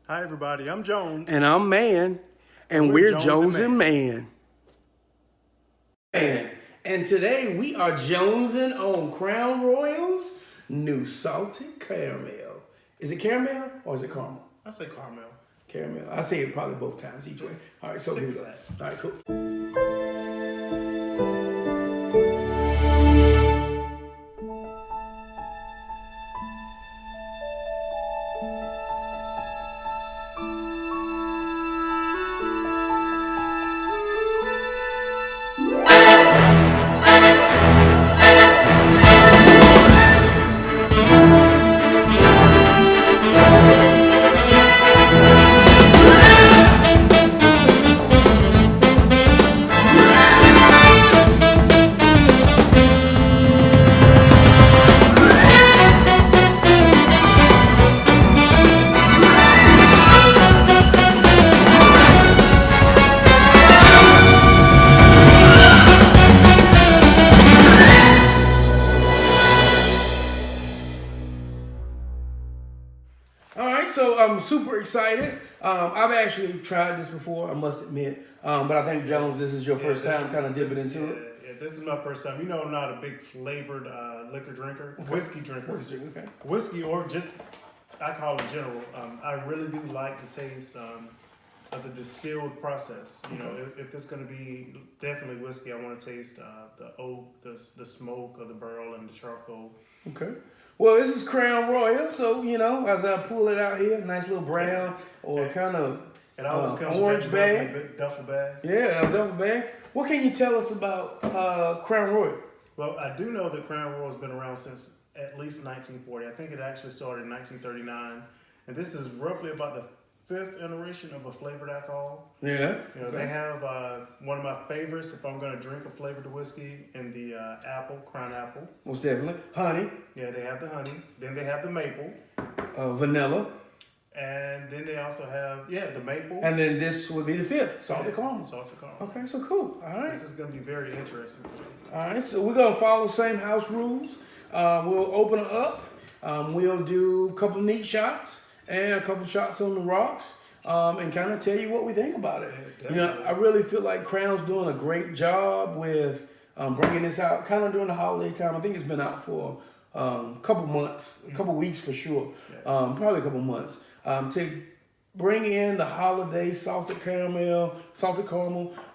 Hi, everybody. I'm Jones. And I'm Mann. And we're Jones and Mann. And today we are jonesing on Crown Royal's new salted caramel. Is it caramel or is it caramel? I say caramel. Caramel. I say it probably both times each way. All right, so here we go. All right, cool. So I'm super excited. I've actually tried this before, I must admit. But I think, Jones, this is your first time kind of dipping into it. Yeah, this is my first time. You know, I'm not a big flavored liquor drinker, whiskey drinker. Whiskey or just alcohol in general. I really do like the taste of the distilled process. You know, if it's going to be definitely whiskey, I want to taste the oak, the smoke of the barrel and the charcoal. Okay. Well, this is Crown Royal, so, you know, as I pull it out here, nice little brown or kind of orange bag. Duffel bag. Yeah, a duffel bag. What can you tell us about Crown Royal? Well, I do know that Crown Royal has been around since at least 1940. I think it actually started in 1939. And this is roughly about the 5th iteration of a flavored alcohol. Yeah. You know, they have one of my favorites if I'm going to drink a flavored whiskey in the apple, Crown Apple. Most definitely. Honey. Yeah, they have the honey. Then they have the maple. Vanilla. And then they also have, the maple. And then this would be the 5th, salted caramel. Salted caramel. Okay, so cool. All right. This is going to be very interesting. All right, so we're going to follow the same house rules. We'll open it up. We'll do a couple neat shots and a couple shots on the rocks, and kind of tell you what we think about it. Yeah, you know, I really feel like Crown's doing a great job with bringing this out kind of during the holiday time. I think it's been out for a couple months, a couple weeks for sure, probably a couple months, to bring in the holiday salted caramel.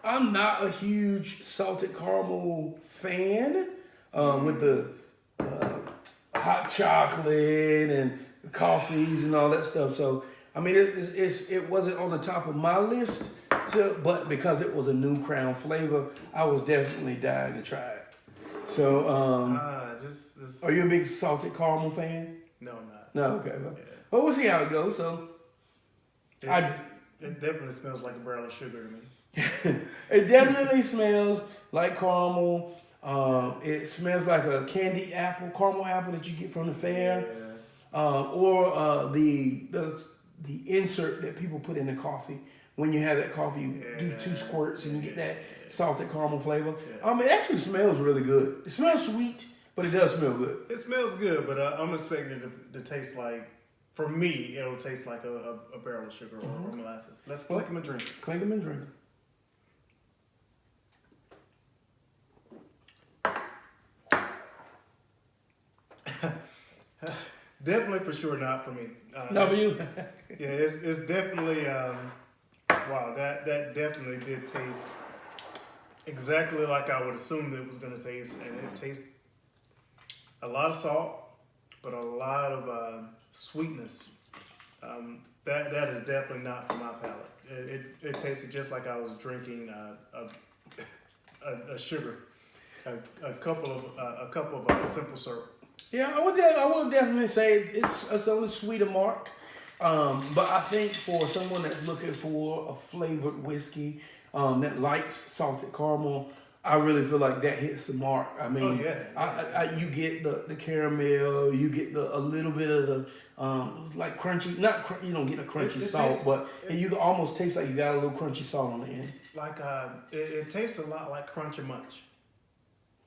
I'm not a huge salted caramel fan with the hot chocolate and coffees and all that stuff. So, I mean, it wasn't on the top of my list, but because it was a new Crown flavor, I was definitely dying to try it. So, are you a big salted caramel fan? No, I'm not. No, okay. Well, we'll see how it goes. So, it definitely smells like a barrel of sugar to me. It definitely smells like caramel. It smells like a candy apple, caramel apple that you get from the fair. Yeah. Or the insert that people put in the coffee. When you have that coffee, you do 2 squirts and you get that salted caramel flavor. It actually smells really good. It smells sweet, but it does smell good. It smells good, but I'm expecting it to taste like, for me, it'll taste like a barrel of sugar or molasses. Let's click them and drink it. Clink them and drink them. Definitely for sure not for me. Not for you? Yeah, it's definitely, wow, that definitely did taste exactly like I would assume it was going to taste. And it tastes a lot of salt, but a lot of sweetness. That is definitely not for my palate. It tasted just like I was drinking a sugar, a cup of simple syrup. Yeah, I would definitely say it's on the sweeter mark. But I think for someone that's looking for a flavored whiskey that likes salted caramel, I really feel like that hits the mark. I mean, you get the caramel, you get a little bit of the like crunchy. You don't get a crunchy salt, but you can almost taste like you got a little crunchy salt on the end. Like it tastes a lot like Crunch and Munch.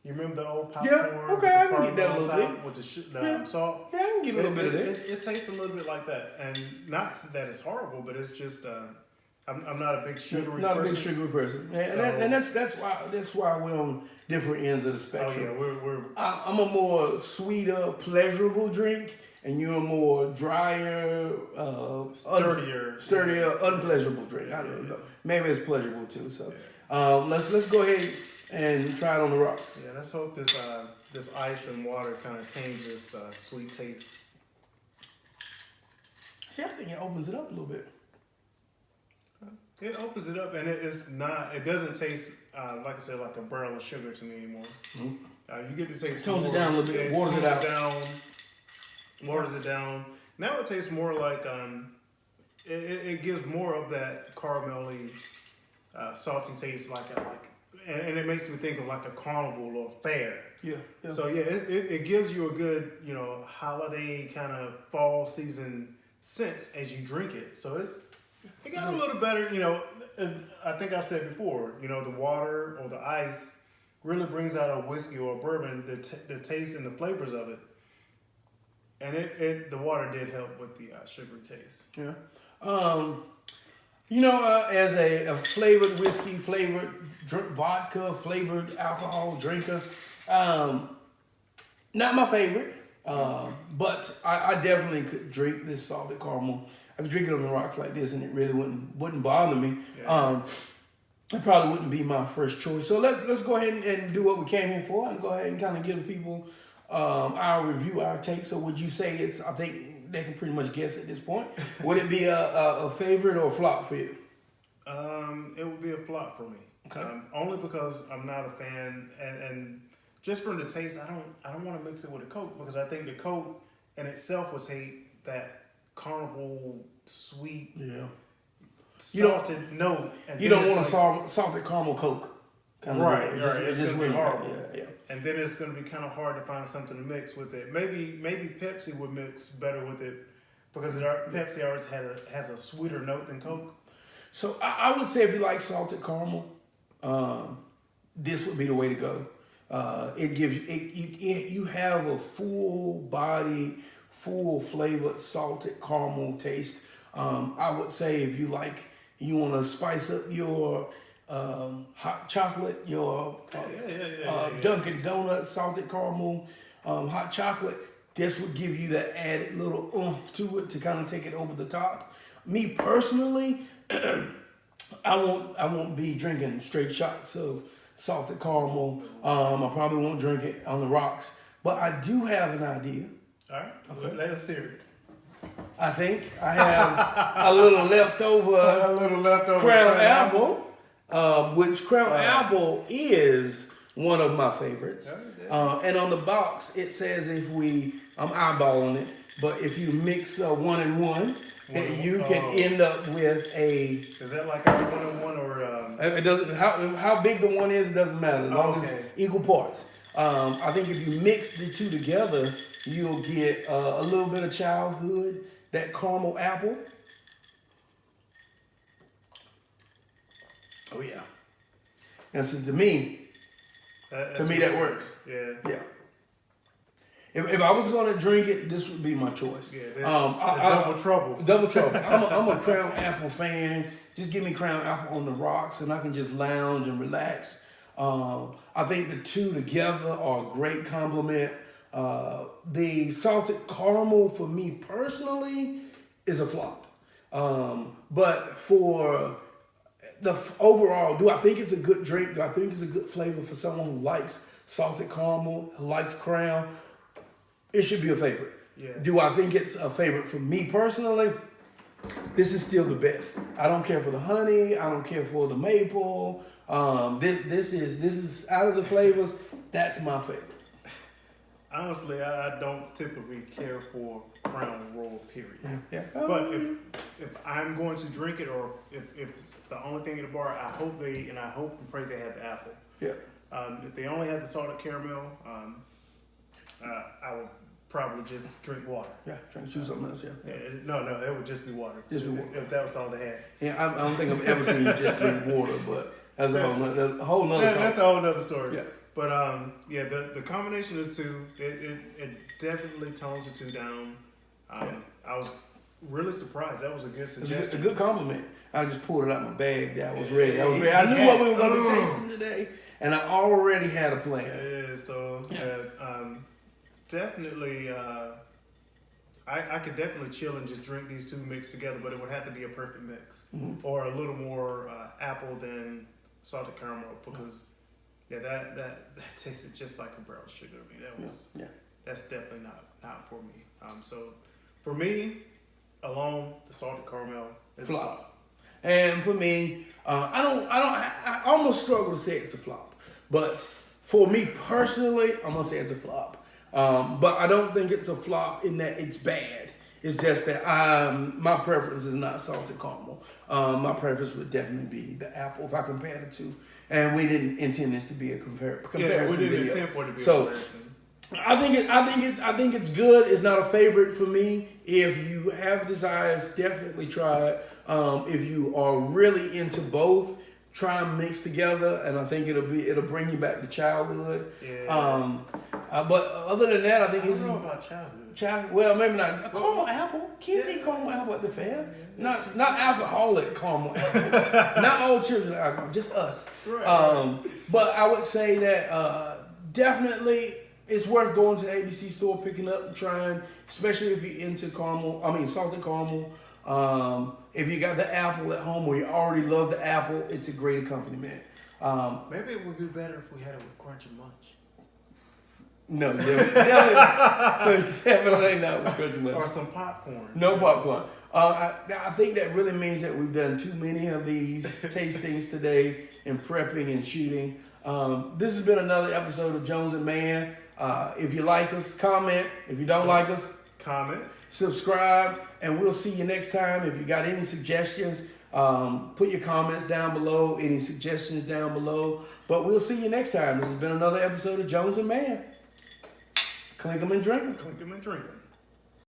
You remember the old popcorn? Yeah, okay, I can get that a caramel little top bit. with the Yeah. salt. Yeah, I can get a little bit of that. It tastes a little bit like that, and not that it's horrible, but it's just I'm not a big sugary Not person. a big sugary person, and, So- and that's why we're on different ends of the Oh spectrum. yeah, we're I'm a more sweeter, pleasurable drink, and you're a more drier, sturdier, unpleasurable drink. I don't know. Maybe it's pleasurable too. So let's go ahead and try it on the rocks. Yeah, let's hope this ice and water kind of tames this sweet taste. See, I think it opens it up a little bit. It opens it up, and it's not. It doesn't taste like I said, like a barrel of sugar to me anymore. Mm-hmm. You get to taste Tones it more, down a little bit, waters it out. Waters it down. Now it tastes more like it gives more of that caramelly, salty taste, and it makes me think of like a carnival or fair. Yeah. So yeah, it gives you a good holiday kind of fall season sense as you drink it. So it got a little better. I think I said before. The water or the ice really brings out a whiskey or a bourbon, the taste and the flavors of it. And the water did help with the sugary taste. Yeah. As a flavored whiskey, flavored vodka, flavored alcohol drinker, not my favorite, but I definitely could drink this salted caramel. I could drink it on the rocks like this, and it really wouldn't bother me. Yeah. It probably wouldn't be my first choice. So let's go ahead and do what we came here for, and go ahead and kind of give people our review, our take. So would you say it's? I think they can pretty much guess at this point. Would it be a favorite or a flop for you? It would be a flop for me. Okay. Only because I'm not a fan, and just from the taste, I don't want to mix it with a Coke, because I think the Coke in itself would hate that carnival sweet, salted note. And You don't want a salted caramel Coke. Right. It's just really horrible. Yeah. And then it's going to be kind of hard to find something to mix with it. Maybe Pepsi would mix better with it, because Pepsi always has a sweeter note than Coke. So I would say if you like salted caramel, this would be the way to go. It gives you have a full body, full flavored salted caramel taste. I would say if you want to spice up your hot chocolate, your Dunkin' Donuts salted caramel hot chocolate, this would give you that added little oomph to it to kind of take it over the top. Me personally, I won't be drinking straight shots of salted caramel. I probably won't drink it on the rocks, but I do have an idea. All right, okay. Let us hear it. I think I have a little leftover Crown Apple, which Crown Apple is one of my favorites. And on the box it says I'm eyeballing it, but if you mix 1 and 1, you can end up with a. Is that like a 1 and 1 or? It doesn't how big the one is, it doesn't matter as long as it's equal parts. I think if you mix the two together, you'll get a little bit of childhood, that caramel apple. Oh yeah. And so to me that works. Yeah. If I was going to drink it, this would be my choice. Yeah, double trouble. Double trouble. I'm a Crown Apple fan. Just give me Crown Apple on the rocks, and I can just lounge and relax. I think the two together are a great compliment. The salted caramel, for me personally, is a flop. But for the overall, do I think it's a good drink? Do I think it's a good flavor for someone who likes salted caramel, who likes Crown? It should be a favorite. Yes. Do I think it's a favorite for me personally? This is still the best. I don't care for the honey. I don't care for the maple. This is out of the flavors. That's my favorite. Honestly, I don't typically care for Crown Royal, period. Yeah. But if I'm going to drink it, or if it's the only thing in the bar, I hope and pray they have the apple. Yeah. If they only have the salted caramel, I would probably just drink water. Yeah, trying to choose something else. Yeah. No, it would just be water. Just be water. If that was all they had. Yeah, I don't think I've ever seen you just drink water, but that's a whole nother. That's a whole nother story. Yeah. But yeah, the combination of the two, it definitely tones the two down. I was really surprised. That was a good It's suggestion. a good compliment. I just pulled it out my bag. I was ready. I knew what we were going to be tasting today, and I already had a plan. Yeah, so definitely, I could definitely chill and just drink these two mixed together, but it would have to be a perfect mix, or a little more apple than salted caramel, because that tasted just like a brown sugar to me. That's definitely not for me. So for me, alone, the salted caramel is Flop. a flop. And for me, I almost struggle to say it's a flop. But for me personally, I'm gonna say it's a flop. But I don't think it's a flop in that it's bad. It's just that my preference is not salted caramel. My preference would definitely be the apple if I compare the two. And we didn't intend this to be a comparison. Yeah, we didn't video. intend for it to be a So, comparison. I think it's good. It's not a favorite for me. If you have desires, definitely try it. If you are really into both, try and mix together, and I think it'll bring you back to childhood. Yeah. But other than that, I think I it's don't know about childhood. well, maybe not caramel apple. Kids eat caramel apple at the fair. Not alcoholic caramel apple. Not all children are alcohol, just us. Right. But I would say that definitely it's worth going to the ABC store, picking up and trying, especially if you're into salted caramel. If you got the apple at home or you already love the apple, it's a great accompaniment. Maybe it would be better if we had it with Crunchy Munch. No, definitely not with Crunchy Munch. Or some popcorn. No popcorn. I think that really means that we've done too many of these tastings today in prepping and shooting. This has been another episode of Jones and Mann. If you like us, comment. If you don't like us, comment. Subscribe, and we'll see you next time. If you got any suggestions, put your comments down below, any suggestions down below. But we'll see you next time. This has been another episode of Jones and Mann. Clink 'em and drink 'em. Clink 'em and drink 'em.